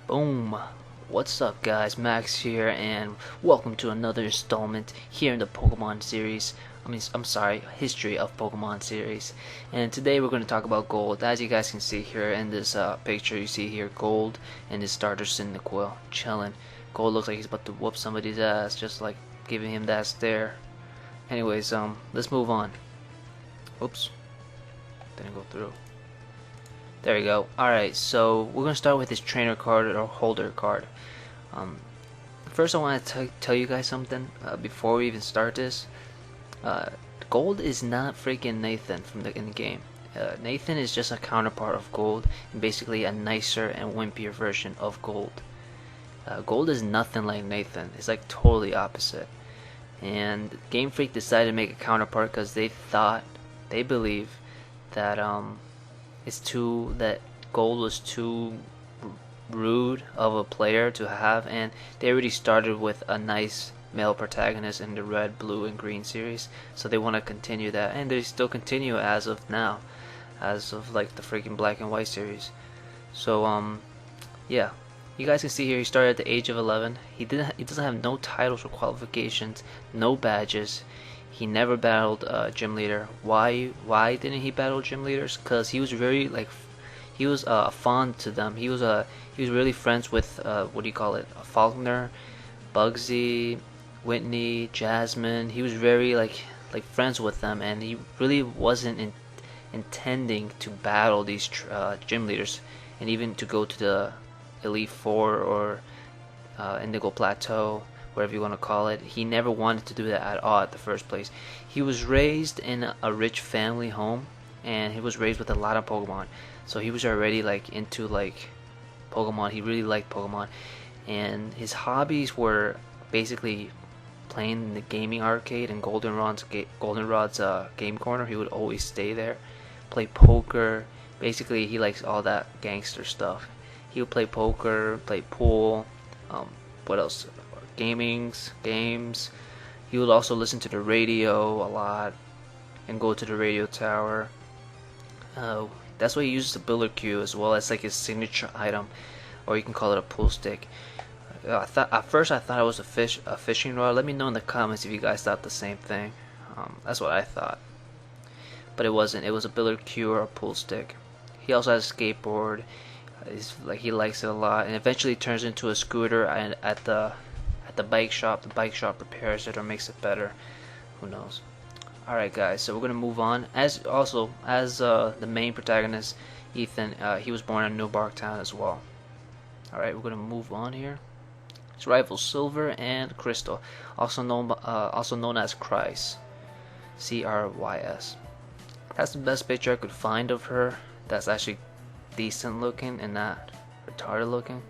Boom! What's up guys, Max here, and welcome to another installment here in the Pokemon series. I'm sorry, history of Pokemon series. And today we're going to talk about Gold. As you guys can see here in this picture, you see here Gold and his starter Cyndaquil chilling. Gold looks like he's about to whoop somebody's ass, just like giving him that stare. Anyways, let's move on. Oops, didn't go through. There we go. Alright, so we're going to start with this trainer card or holder card. First I want to tell you guys something before we even start this. Gold is not freaking Nathan from in the game. Nathan is just a counterpart of Gold and basically a nicer and wimpier version of Gold. Gold is nothing like Nathan. It's like totally opposite. And Game Freak decided to make a counterpart because they believe that that Gold was too rude of a player to have, and they already started with a nice male protagonist in the red, blue, and green series, so they want to continue that, and they still continue as of now, as of like the freaking black and white series. So yeah, you guys can see here he started at the age of 11. He doesn't have no titles or qualifications, no badges. He never battled gym leader. Why didn't he battle gym leaders? Because he was very fond to them. He was really friends with what do you call it? Faulkner, Bugsy, Whitney, Jasmine. He was very like friends with them, and he really wasn't intending to battle these gym leaders, and even to go to the Elite Four or Indigo Plateau, whatever you want to call it. He never wanted to do that at all at the first place. He was raised in a rich family home, and he was raised with a lot of Pokemon, so he was already like into like Pokemon. He really liked Pokemon, and his hobbies were basically playing in the gaming arcade and Goldenrod's game corner. He would always stay there, play poker. Basically he likes all that gangster stuff. He would play poker, play pool, what else? Games. He would also listen to the radio a lot and go to the radio tower. That's why he uses the Biller Cue as well as like his signature item, or you can call it a pool stick. At first I thought it was a fishing rod. Let me know in the comments if you guys thought the same thing. That's what I thought, but it wasn't. It was a Biller Cue or a pool stick. He also has a skateboard. He likes it a lot, and eventually turns into a scooter. And at the bike shop, the bike shop repairs it or makes it better. Who knows? Alright guys, so we're gonna move on. As the main protagonist, Ethan, he was born in New Bark Town as well. Alright, we're gonna move on here. His rivals Silver and Crystal, also known as Cryce, Crys. That's the best picture I could find of her. That's actually decent looking and not retarded looking.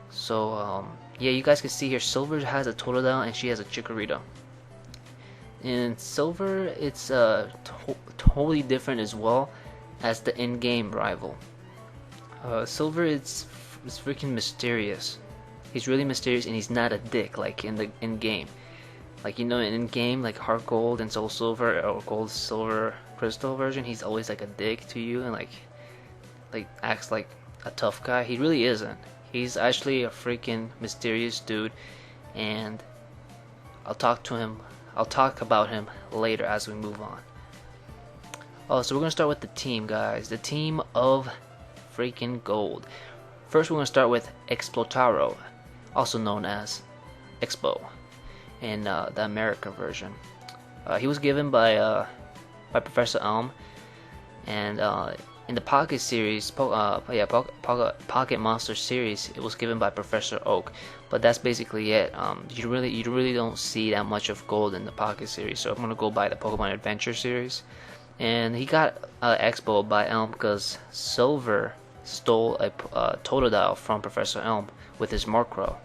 So yeah, you guys can see here Silver has a Totodile and she has a Chikorita. In Silver, it's totally different as well as the in-game rival. Silver is freaking mysterious. He's really mysterious, and he's not a dick like in the in-game. Like, you know, in game, like Heart Gold and Soul Silver or Gold Silver Crystal version, he's always like a dick to you and like acts like a tough guy. He really isn't. He's actually a freaking mysterious dude, and I'll talk about him later as we move on. Oh, so we're gonna start with the team, guys. The team of freaking Gold. First, we're gonna start with Explotaro, also known as Expo, in the America version. He was given by Professor Elm, and in the Pocket series, Pocket Monster series, it was given by Professor Oak. But that's basically it. You really don't see that much of Gold in the Pocket series, so I'm gonna go by the Pokemon Adventure series. And he got Expo by Elm because Silver stole a Totodile from Professor Elm with his Murkrow,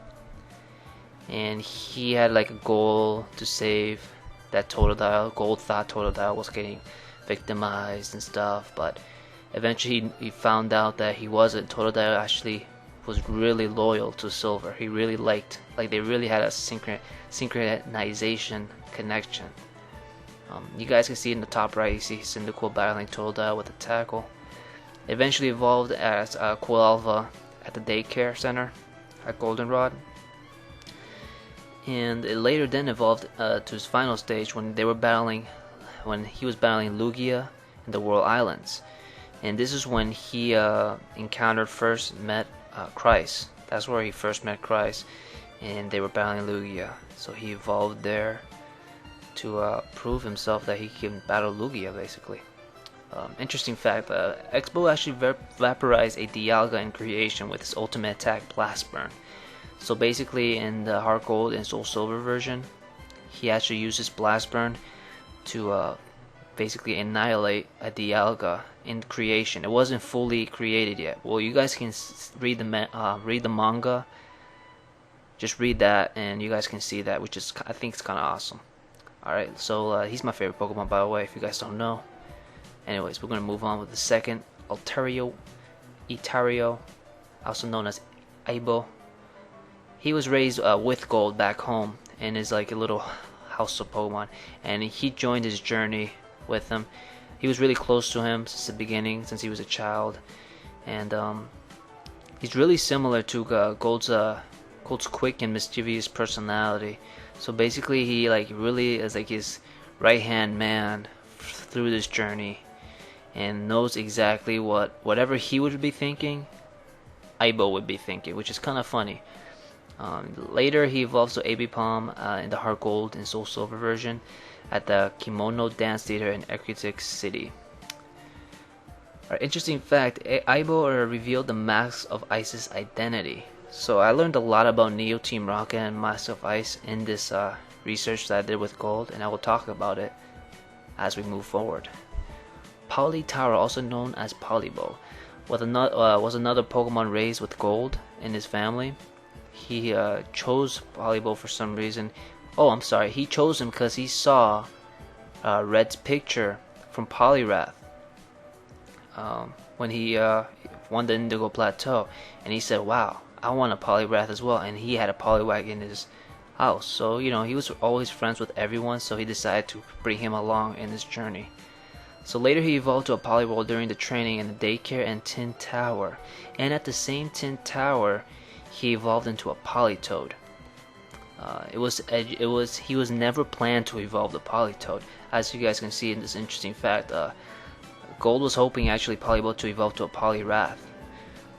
and he had like a goal to save that Totodile. Gold thought Totodile was getting victimized and stuff, but eventually he found out that he wasn't. Totodile actually was really loyal to Silver. He really they really had a synchronization connection. You guys can see in the top right, you see Cyndaquil battling Totodile with a tackle. Eventually evolved as Quilava at the daycare center at Goldenrod. And it later then evolved to his final stage when he was battling Lugia in the Whirl Islands. And this is when he met Pryce. That's where he first met Pryce, and they were battling Lugia. So he evolved there to prove himself that he can battle Lugia, basically. Interesting fact, Expo actually vaporized a Dialga in creation with his ultimate attack, Blast Burn. So basically in the Heart Gold and Soul Silver version, he actually uses Blast Burn to basically annihilate a Dialga in creation. It wasn't fully created yet. Well, you guys can read the manga. Just read that and you guys can see that, which is, I think, it's kind of awesome. Alright, so he's my favorite Pokemon, by the way, if you guys don't know. Anyways, we're going to move on with the second, Etario, also known as Aibo. He was raised with Gold back home and is like a little house of Pokemon, and he joined his journey with him. He was really close to him since the beginning, since he was a child, and he's really similar to Gold's quick and mischievous personality. So basically, he really is like his right-hand man through this journey, and knows exactly whatever he would be thinking, Aibo would be thinking, which is kind of funny. Later, he evolves to Abipom in the Heart Gold and Soul Silver version at the Kimono Dance Theater in Ecruteak City. Interesting fact, Aibo revealed the Mask of Ice's identity. So I learned a lot about Neo Team Rocket and Mask of Ice in this research that I did with Gold, and I will talk about it as we move forward. Polytaro, also known as Polybo, was another Pokemon raised with Gold in his family. He chose Polybo for some reason. Oh, I'm sorry. He chose him because he saw Red's picture from Poliwrath when he won the Indigo Plateau, and he said, "Wow, I want a Poliwrath as well." And he had a Poliwag in his house, so he was always friends with everyone. So he decided to bring him along in this journey. So later he evolved to a Poliwhirl during the training in the daycare and Tin Tower, and at the same Tin Tower, he evolved into a Politoed. He was never planned to evolve the Politoed, as you guys can see in this interesting fact. Gold was hoping actually Polybo to evolve to a Poliwrath,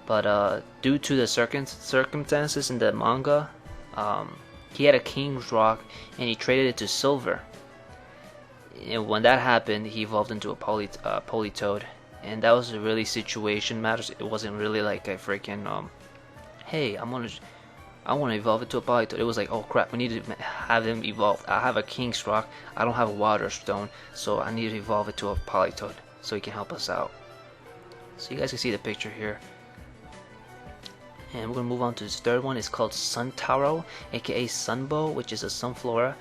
but due to the circumstances in the manga, he had a King's Rock and he traded it to Silver. And when that happened, he evolved into a Politoed, and that was a really situation matters. It wasn't really like a freaking hey, I want to evolve it to a Politoed. It was like, oh crap, we need to have him evolve. I have a King's Rock, I don't have a Water Stone, so I need to evolve it to a Politoed so he can help us out. So you guys can see the picture here. And we're going to move on to this third one. It's called Suntaro, aka Sunbow, which is a Sunflora.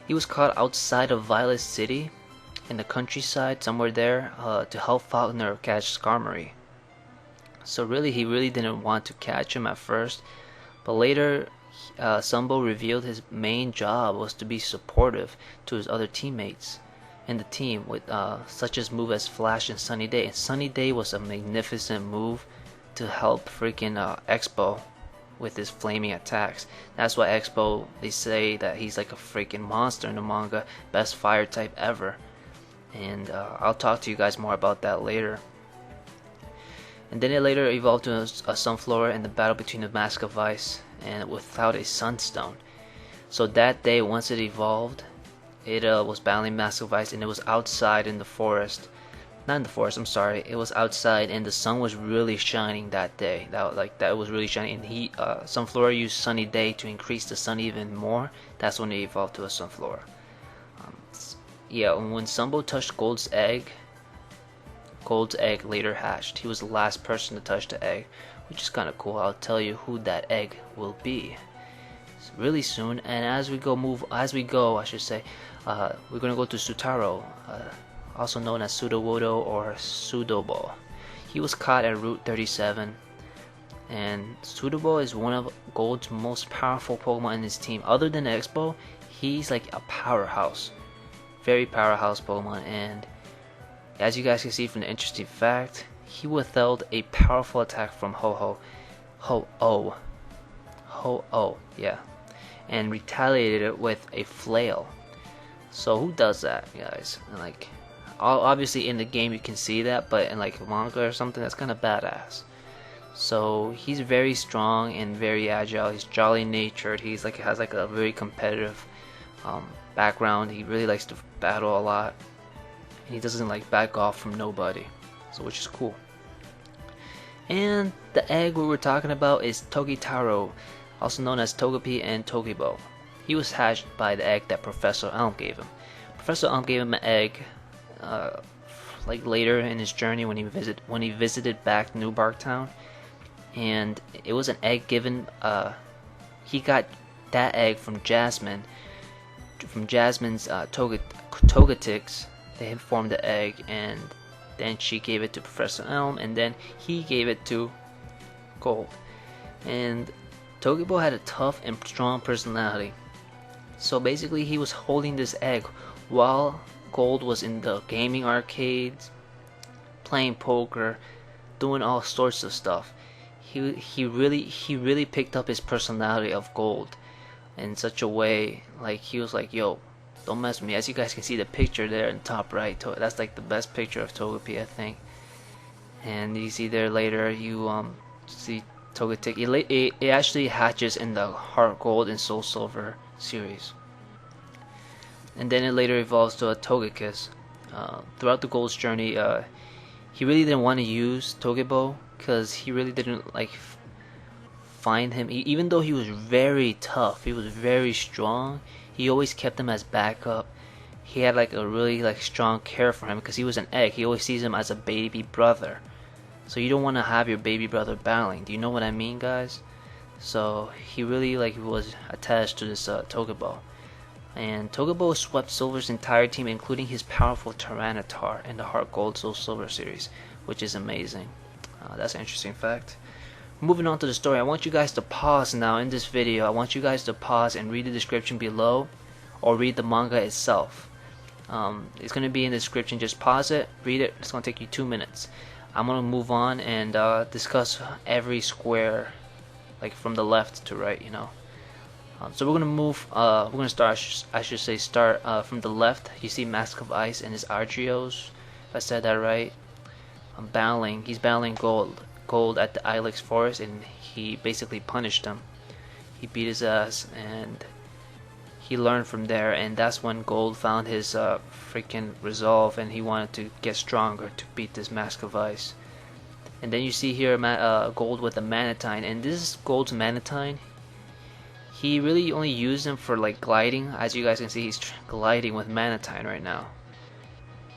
He was caught outside of Violet City, in the countryside, somewhere there, to help Falkner catch Skarmory. So he really didn't want to catch him at first, but later Sunbow revealed his main job was to be supportive to his other teammates in the team, with such as move as Flash and Sunny Day. And Sunny Day was a magnificent move to help freaking Expo with his flaming attacks. That's why Expo, they say that he's like a freaking monster in the manga, best fire type ever. And I'll talk to you guys more about that later. And then it later evolved to a Sunflora in the battle between the Mask of Ice and without a Sunstone. So that day, once it evolved, it was battling Mask of Ice, and it was outside in the forest. Not in the forest, I'm sorry. It was outside, and the sun was really shining that day. That was really shining. And Sunflora used Sunny Day to increase the sun even more. That's when it evolved to a Sunflora. And when Sunbow touched Gold's egg later hatched. He was the last person to touch the egg, which is kind of cool. I'll tell you who that egg will be really soon. And as we go, we're gonna go to Sutaro, also known as Sudowoodo or Sudobo. He was caught at Route 37, and Sudobo is one of Gold's most powerful Pokemon in his team. Other than Expo, he's like a powerhouse, very powerhouse Pokemon. And as you guys can see from the interesting fact, he withheld a powerful attack from Ho-oh Ho-oh. Ho-oh, yeah. And retaliated it with a flail. So who does that, guys? And like, obviously in the game you can see that, but in like manga or something, that's kind of badass. So he's very strong and very agile. He's jolly natured. He's like has like a very competitive background. He really likes to battle a lot, and he doesn't like back off from nobody. So which is cool. And the egg we were talking about is Togitaro, also known as Togepi and Togebo. He was hatched by the egg that Professor Elm gave him. Professor Elm gave him an egg like later in his journey when he visited back New Bark Town, and it was an egg given. He got that egg from Jasmine. From Jasmine's Togetix, they had formed the egg, and then she gave it to Professor Elm, and then he gave it to Gold. And Togebo had a tough and strong personality. So basically he was holding this egg while Gold was in the gaming arcades, playing poker, doing all sorts of stuff. He really picked up his personality of Gold in such a way, like he was like, yo, don't mess with me. As you guys can see the picture there in the top right, that's like the best picture of Togepi, I think. And you see there later, you see Togetic. It actually hatches in the Heart Gold and Soul Silver series, and then it later evolves to a Togekiss. Throughout the Gold's journey, he really didn't want to use Togebo because he really didn't like find him. Even though he was very tough, he was very strong, he always kept him as backup. He had like a really like strong care for him because he was an egg. He always sees him as a baby brother. So you don't want to have your baby brother battling. Do you know what I mean, guys? So he really like was attached to this Togebo. And Togebo swept Silver's entire team, including his powerful Tyranitar in the Heart Gold Soul Silver series, which is amazing. That's an interesting fact. Moving on to the story, I want you guys to pause now in this video. I want you guys to pause and read the description below, or read the manga itself. It's going to be in the description. Just pause it, read it. It's going to take you 2 minutes. I'm going to move on and discuss every square, like from the left to right, you know. So we're gonna move. We're gonna start. I should say start from the left. You see Mask of Ice and his Argios. If I said that right. Battling. He's battling Gold at the Ilex Forest, and he basically punished him. He beat his ass, and he learned from there. And that's when Gold found his freaking resolve, and he wanted to get stronger to beat this Mask of Ice. And then you see here Gold with a Manatine, and this is Gold's Manatine. He really only used him for like gliding. As you guys can see, he's gliding with Manatine right now.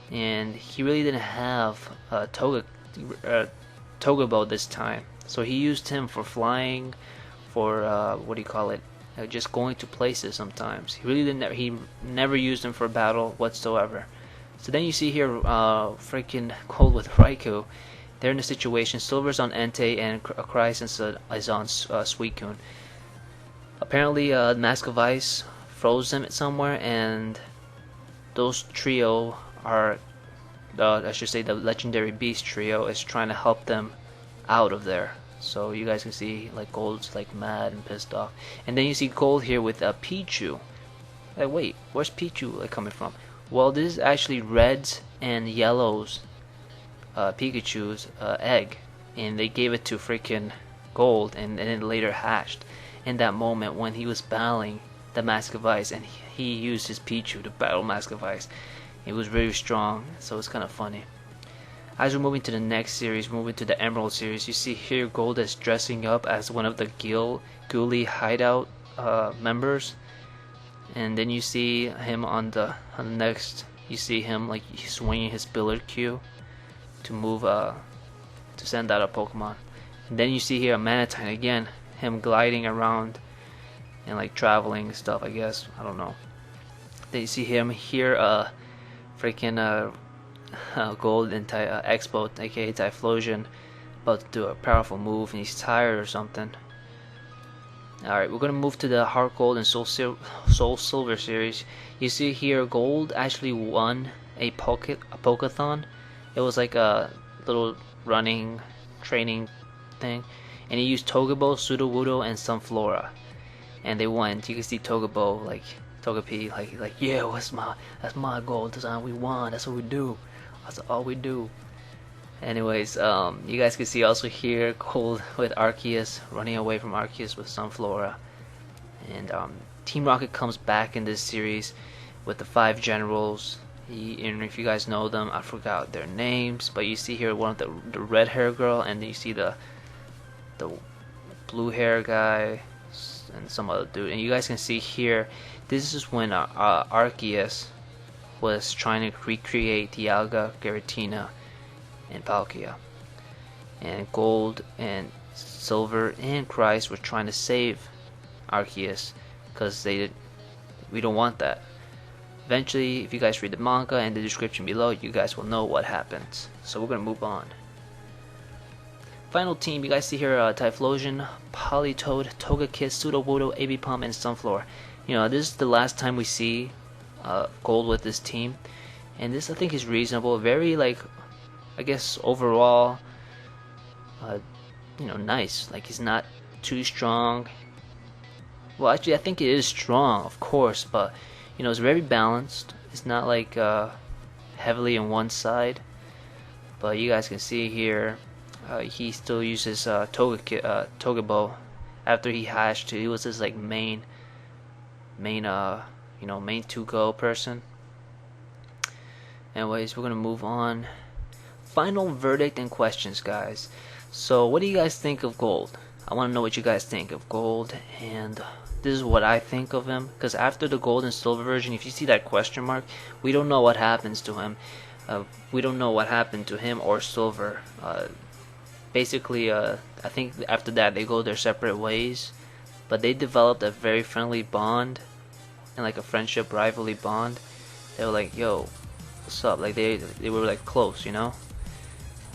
And he really didn't have Togebo this time, so he used him for flying, for what do you call it? Just going to places sometimes. He really didn't. He never used him for battle whatsoever. So then you see here, freaking Gold with Raikou. They're in a situation. Silver's on Entei and Pryce is on Suicune. Apparently, Mask of Ice froze them somewhere, and those trio are, I should say, the Legendary Beast trio is trying to help them out of there. So you guys can see, like, Gold's like mad and pissed off, and then you see Gold here with a Pichu. Like, wait, where's Pichu like coming from? Well, this is actually Red's and Yellow's Pikachu's egg, and they gave it to freaking Gold, and then later hatched. In that moment when he was battling the Mask of Ice, and he used his Pichu to battle Mask of Ice. It was very strong, so it's kind of funny. As we're moving to the next series, moving to the Emerald series, you see here Gold is dressing up as one of the Ghoulie hideout members, and then you see him on the next. You see him like swinging his Billard Q to move to send out a Pokemon, and then you see here a Manatine again. Him gliding around and like traveling and stuff, I guess. I don't know. Then you see him here, freaking Gold and Expo, aka Typhlosion, about to do a powerful move, and he's tired or something. Alright, we're gonna move to the Heart Gold and Soul Silver series. You see here, Gold actually won a Pokeathon. It was like a little running training thing. and he used Togebo, Sudowoodo, and Sunflora, and they won. You can see Togebo like Togepi like yeah, that's my goal design. We won. That's what we do. That's all we do. Anyways, you guys can see also here Gold with Arceus running away from Arceus with Sunflora, and Team Rocket comes back in this series with the 5 generals. And if you guys know them, I forgot their names, but you see here one of the red hair girl, and you see the blue hair guy and some other dude. And you guys can see here, this is when Arceus was trying to recreate Dialga, Giratina, and Palkia, and Gold and Silver and Pryce were trying to save Arceus because we don't want that. Eventually, if you guys read the manga and the description below, you guys will know what happens. So we're gonna move on. Final team, you guys see here Typhlosion, Politoed, Togekiss, Sudowoodo, Abipom, and Sunflora. You know, this is the last time we see Gold with this team, and this I think is reasonable. Very like, I guess overall, you know, nice. Like he's not too strong. Well, actually, I think it is strong, of course, but you know, it's very balanced. It's not like heavily on one side. But you guys can see here, he still uses Togebo after he hatched. He was his like main you know, main to-go person. Anyways, we're gonna move on. Final verdict and questions, guys. So, what do you guys think of Gold? I want to know what you guys think of Gold, and this is what I think of him, because after the Gold and Silver version, if you see that question mark, we don't know what happens to him. We don't know what happened to him or Silver. Basically, I think after that they go their separate ways, but they developed a very friendly bond and like a friendship rivalry bond. They were like, yo, what's up? Like they were like close, you know.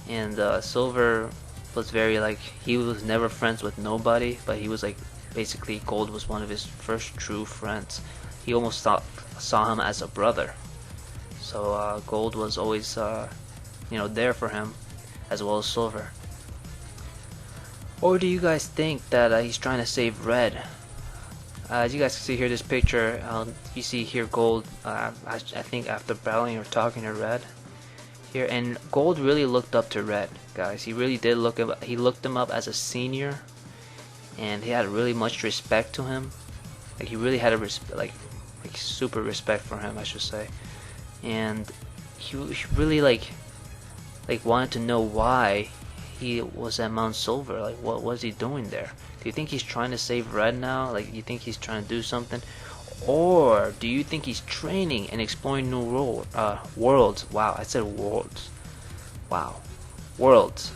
And Silver was very like, he was never friends with nobody, but he was like, basically Gold was one of his first true friends. He almost saw him as a brother. So Gold was always you know, there for him, as well as Silver. Or do you guys think that he's trying to save Red? As you guys can see here, this picture, you see here Gold, I think after battling or talking to Red here, and Gold really looked up to Red, guys. He really did look up. He looked him up as a senior, and he had really much respect to him. Like he really had a like super respect for him, I should say. And he really like wanted to know why he was at Mount Silver. Like, what was he doing there? Do you think he's trying to save Red now? Like, you think he's trying to do something? Or do you think he's training and exploring new worlds? Wow, I said worlds. Wow, worlds.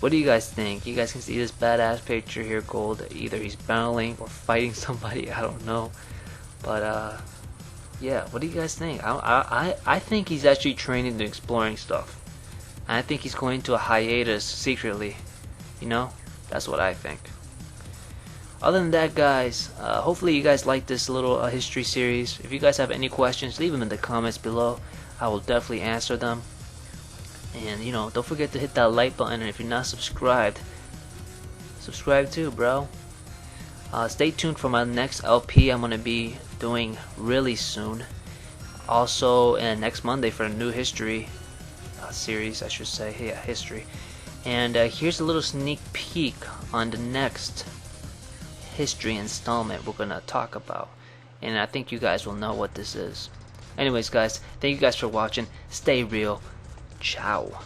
What do you guys think? You guys can see this badass picture here, Gold. Either he's battling or fighting somebody, I don't know. But yeah, what do you guys think? I think he's actually training and exploring stuff. And I think he's going to a hiatus secretly. You know, that's what I think. Other than that, guys, hopefully you guys like this little history series. If you guys have any questions, leave them in the comments below. I will definitely answer them. And you know, don't forget to hit that like button, and if you're not subscribed, subscribe too, bro. Stay tuned for my next LP I'm gonna be doing really soon. Also, next Monday for a new history series, I should say. Yeah, history. And here's a little sneak peek on the next history installment we're gonna talk about, and I think you guys will know what this is. Anyways, guys, thank you guys for watching. Stay real. Ciao.